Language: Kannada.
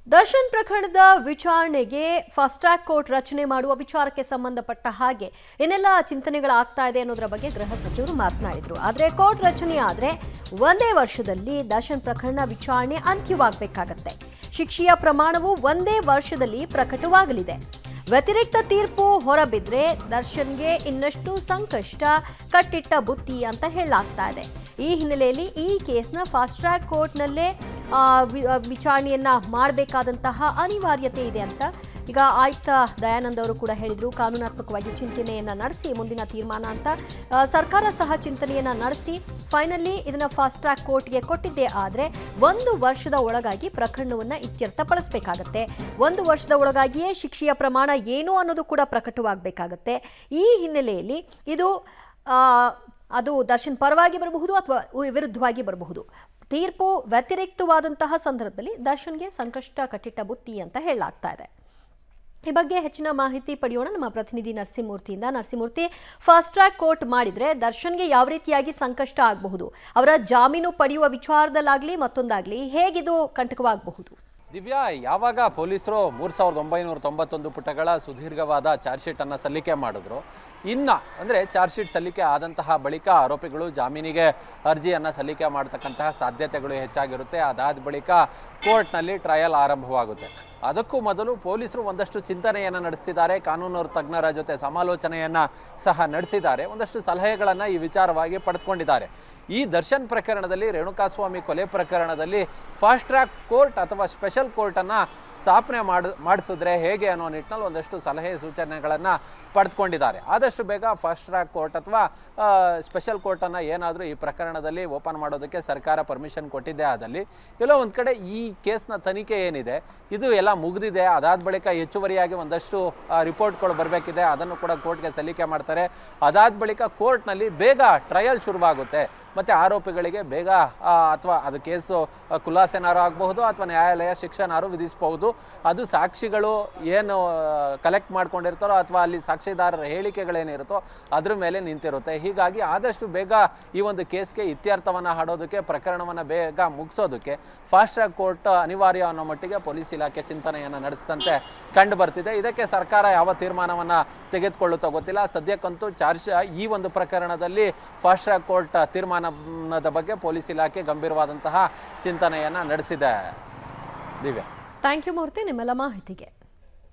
ದರ್ಶನ್ ಪ್ರಕರಣದ ವಿಚಾರಣೆಗೆ ಫಾಸ್ಟ್ ಟ್ರ್ಯಾಕ್ ಕೋರ್ಟ್ ರಚನೆ ಮಾಡುವ ವಿಚಾರಕ್ಕೆ ಸಂಬಂಧಪಟ್ಟ ಹಾಗೆ ಏನೆಲ್ಲ ಚಿಂತನೆಗಳಾಗ್ತಾ ಇದೆ ಅನ್ನೋದರ ಬಗ್ಗೆ ಗೃಹ ಸಚಿವರು ಮಾತನಾಡಿದ್ರು. ಆದರೆ ಕೋರ್ಟ್ ರಚನೆ ಆದರೆ ಒಂದೇ ವರ್ಷದಲ್ಲಿ ದರ್ಶನ್ ಪ್ರಕರಣ ವಿಚಾರಣೆ ಅಂತ್ಯವಾಗಬೇಕಾಗತ್ತೆ. ಶಿಕ್ಷೆಯ ಪ್ರಮಾಣವು ಒಂದೇ ವರ್ಷದಲ್ಲಿ ಪ್ರಕಟವಾಗಲಿದೆ. ವ್ಯತಿರಿಕ್ತ ತೀರ್ಪು ಹೊರಬಿದ್ರೆ ದರ್ಶನ್ಗೆ ಇನ್ನಷ್ಟು ಸಂಕಷ್ಟ ಕಟ್ಟಿಟ್ಟ ಬುತ್ತಿ ಅಂತ ಹೇಳಲಾಗ್ತಾ ಇದೆ. ಈ ಹಿನ್ನೆಲೆಯಲ್ಲಿ ಈ ಕೇಸ್ನ ಫಾಸ್ಟ್ ಟ್ರ್ಯಾಕ್ ಕೋರ್ಟ್ನಲ್ಲೇ ವಿಚಾರಣೆಯನ್ನ ಮಾಡಬೇಕಾದಂತಹ ಅನಿವಾರ್ಯತೆ ಇದೆ ಅಂತ ಈಗ ಆಯುಕ್ತ ದಯಾನಂದ್ ಅವರು ಕೂಡ ಹೇಳಿದ್ರು. ಕಾನೂನಾತ್ಮಕವಾಗಿ ಚಿಂತನೆಯನ್ನ ನಡೆಸಿ ಮುಂದಿನ ತೀರ್ಮಾನ ಅಂತ ಸರ್ಕಾರ ಸಹ ಚಿಂತನೆಯನ್ನ ನಡೆಸಿ ಫೈನಲಿ ಇದನ್ನ ಫಾಸ್ಟ್ ಟ್ರ್ಯಾಕ್ ಕೋರ್ಟ್ಗೆ ಕೊಟ್ಟಿದ್ದೇ ಆದರೆ 1 ವರ್ಷದ ಒಳಗಾಗಿ ಪ್ರಕರಣವನ್ನ ಇತ್ಯರ್ಥಪಡಿಸಬೇಕಾಗತ್ತೆ. 1 ವರ್ಷದ ಒಳಗಾಗಿಯೇ ಶಿಕ್ಷೆಯ ಪ್ರಮಾಣ ಏನು ಅನ್ನೋದು ಕೂಡ ಪ್ರಕಟವಾಗಬೇಕಾಗತ್ತೆ. ಈ ಹಿನ್ನೆಲೆಯಲ್ಲಿ ಇದು ಅದು ದರ್ಶನ್ ಪರವಾಗಿ ಬರಬಹುದು ಅಥವಾ ವಿರುದ್ಧವಾಗಿ ಬರಬಹುದು. ತೀರ್ಪು ವ್ಯತಿರಿಕ್ತವಾದಂತಹ ಸಂದರ್ಭದಲ್ಲಿ ದರ್ಶನ್ಗೆ ಸಂಕಷ್ಟ ಕಟ್ಟಿಟ್ಟ ಬುತ್ತಿ ಅಂತ ಹೇಳಲಾಗ್ತಾ ಇದೆ. ಈ ಬಗ್ಗೆ ಹೆಚ್ಚಿನ ಮಾಹಿತಿ ಪಡೆಯೋಣ ನಮ್ಮ ಪ್ರತಿನಿಧಿ ನರಸಿಂಹಮೂರ್ತಿಯಿಂದ. ನರಸಿಂಹಮೂರ್ತಿ, ಫಾಸ್ಟ್ ಟ್ರ್ಯಾಕ್ ಕೋರ್ಟ್ ಮಾಡಿದ್ರೆ ದರ್ಶನ್ಗೆ ಯಾವ ರೀತಿಯಾಗಿ ಸಂಕಷ್ಟ ಆಗಬಹುದು? ಅವರ ಜಾಮೀನು ಪಡೆಯುವ ವಿಚಾರದಲ್ಲಾಗ್ಲಿ ಮತ್ತೊಂದಾಗ್ಲಿ ಹೇಗಿದು ಕಂಟಕವಾಗಬಹುದು? ದಿವ್ಯಾ, ಯಾವಾಗ ಪೊಲೀಸರು 3991 ಪುಟಗಳ ಸುದೀರ್ಘವಾದ ಚಾರ್ಜ್ ಶೀಟ್ ಅನ್ನು ಸಲ್ಲಿಕೆ ಮಾಡಿದ್ರು, ಅಂದರೆ ಚಾರ್ಜ್ ಶೀಟ್ ಸಲ್ಲಿಕೆ ಆದಂತಹ ಬಳಿಕ ಆರೋಪಿಗಳು ಜಾಮೀನಿಗೆ ಅರ್ಜಿಯನ್ನು ಸಲ್ಲಿಕೆ ಮಾಡತಕ್ಕಂತಹ ಸಾಧ್ಯತೆಗಳು ಹೆಚ್ಚಾಗಿರುತ್ತೆ. ಅದಾದ ಬಳಿಕ ಕೋರ್ಟ್ನಲ್ಲಿ ಟ್ರಯಲ್ ಆರಂಭವಾಗುತ್ತೆ. ಅದಕ್ಕೂ ಮೊದಲು ಪೊಲೀಸರು ಒಂದಷ್ಟು ಚಿಂತನೆಯನ್ನು ನಡೆಸ್ತಿದ್ದಾರೆ. ಕಾನೂನು ತಜ್ಞರ ಜೊತೆ ಸಮಾಲೋಚನೆಯನ್ನು ಸಹ ನಡೆಸಿದ್ದಾರೆ. ಒಂದಷ್ಟು ಸಲಹೆಗಳನ್ನು ಈ ವಿಚಾರವಾಗಿ ಪಡೆದುಕೊಂಡಿದ್ದಾರೆ. ಈ ದರ್ಶನ್ ಪ್ರಕರಣದಲ್ಲಿ, ರೇಣುಕಾಸ್ವಾಮಿ ಕೊಲೆ ಪ್ರಕರಣದಲ್ಲಿ ಫಾಸ್ಟ್ ಟ್ರ್ಯಾಕ್ ಕೋರ್ಟ್ ಅಥವಾ ಸ್ಪೆಷಲ್ ಕೋರ್ಟನ್ನು ಸ್ಥಾಪನೆ ಮಾಡಿಸಿದ್ರೆ ಹೇಗೆ ಅನ್ನೋ ನಿಟ್ಟಿನಲ್ಲಿ ಒಂದಷ್ಟು ಸಲಹೆ ಸೂಚನೆಗಳನ್ನು ಪಡೆದುಕೊಂಡಿದ್ದಾರೆ. ಆದಷ್ಟು ಬೇಗ ಫಾಸ್ಟ್ ಟ್ರ್ಯಾಕ್ ಕೋರ್ಟ್ ಅಥವಾ ಸ್ಪೆಷಲ್ ಕೋರ್ಟನ್ನು ಏನಾದರೂ ಈ ಪ್ರಕರಣದಲ್ಲಿ ಓಪನ್ ಮಾಡೋದಕ್ಕೆ ಸರ್ಕಾರ ಪರ್ಮಿಷನ್ ಕೊಟ್ಟಿದ್ದೇ ಆದಲ್ಲಿ ಎಲ್ಲೋ ಒಂದು ಕಡೆ ಈ ಕೇಸ್ನ ತನಿಖೆ ಏನಿದೆ ಇದು ಎಲ್ಲ ಮುಗಿದಿದೆ. ಅದಾದ ಬಳಿಕ ಹೆಚ್ಚುವರಿಯಾಗಿ ಒಂದಷ್ಟು ರಿಪೋರ್ಟ್ಗಳು ಬರಬೇಕಿದೆ, ಅದನ್ನು ಕೂಡ ಕೋರ್ಟ್ಗೆ ಸಲ್ಲಿಕೆ ಮಾಡ್ತಾರೆ. ಅದಾದ ಬಳಿಕ ಕೋರ್ಟ್ನಲ್ಲಿ ಬೇಗ ಟ್ರಯಲ್ ಶುರುವಾಗುತ್ತೆ. ಮತ್ತು ಆರೋಪಿಗಳಿಗೆ ಬೇಗ ಅಥವಾ ಅದು ಕೇಸು ಖುಲಾಸೆನಾರು ಆಗಬಹುದು ಅಥವಾ ನ್ಯಾಯಾಲಯ ಶಿಕ್ಷೆನಾರು ವಿಧಿಸಬಹುದು. ಅದು ಸಾಕ್ಷಿಗಳು ಏನು ಕಲೆಕ್ಟ್ ಮಾಡ್ಕೊಂಡಿರ್ತಾರೋ ಅಥವಾ ಅಲ್ಲಿ ಸಾಕ್ಷಿದಾರರ ಹೇಳಿಕೆಗಳೇನಿರುತ್ತೋ ಅದ್ರ ಮೇಲೆ ನಿಂತಿರುತ್ತೆ. ಹೀಗಾಗಿ ಆದಷ್ಟು ಬೇಗ ಈ ಒಂದು ಕೇಸ್ಗೆ ಇತ್ಯರ್ಥವನ್ನು ಹಾಡೋದಕ್ಕೆ, ಪ್ರಕರಣವನ್ನು ಬೇಗ ಮುಗಿಸೋದಕ್ಕೆ ಫಾಸ್ಟ್ ಟ್ರ್ಯಾಕ್ ಕೋರ್ಟ್ ಅನಿವಾರ್ಯ ಅನ್ನೋ ಮಟ್ಟಿಗೆ ಪೊಲೀಸ್ ಇಲಾಖೆ ಚಿಂತನೆಯನ್ನು ನಡೆಸಿದಂತೆ ಕಂಡು ಬರ್ತಿದೆ. ಇದಕ್ಕೆ ಸರ್ಕಾರ ಯಾವ ತೀರ್ಮಾನವನ್ನು ತೆಗೆದುಕೊಳ್ಳುತ್ತೋ ಗೊತ್ತಿಲ್ಲ. ಸದ್ಯಕ್ಕಂತೂ ಈ ಒಂದು ಪ್ರಕರಣದಲ್ಲಿ ಫಾಸ್ಟ್ ಟ್ರ್ಯಾಕ್ ಕೋರ್ಟ್ ತೀರ್ಮಾನದ ಬಗ್ಗೆ ಪೊಲೀಸ್ ಇಲಾಖೆ ಗಂಭೀರವಾದಂತಹ ಚಿಂತನೆಯನ್ನು ನಡೆಸಿದೆ. ದಿವ್ಯಾ, ಥ್ಯಾಂಕ್ ಯು ಮೂರ್ತಿ ನಿಮ್ಮೆಲ್ಲ ಮಾಹಿತಿಗೆ.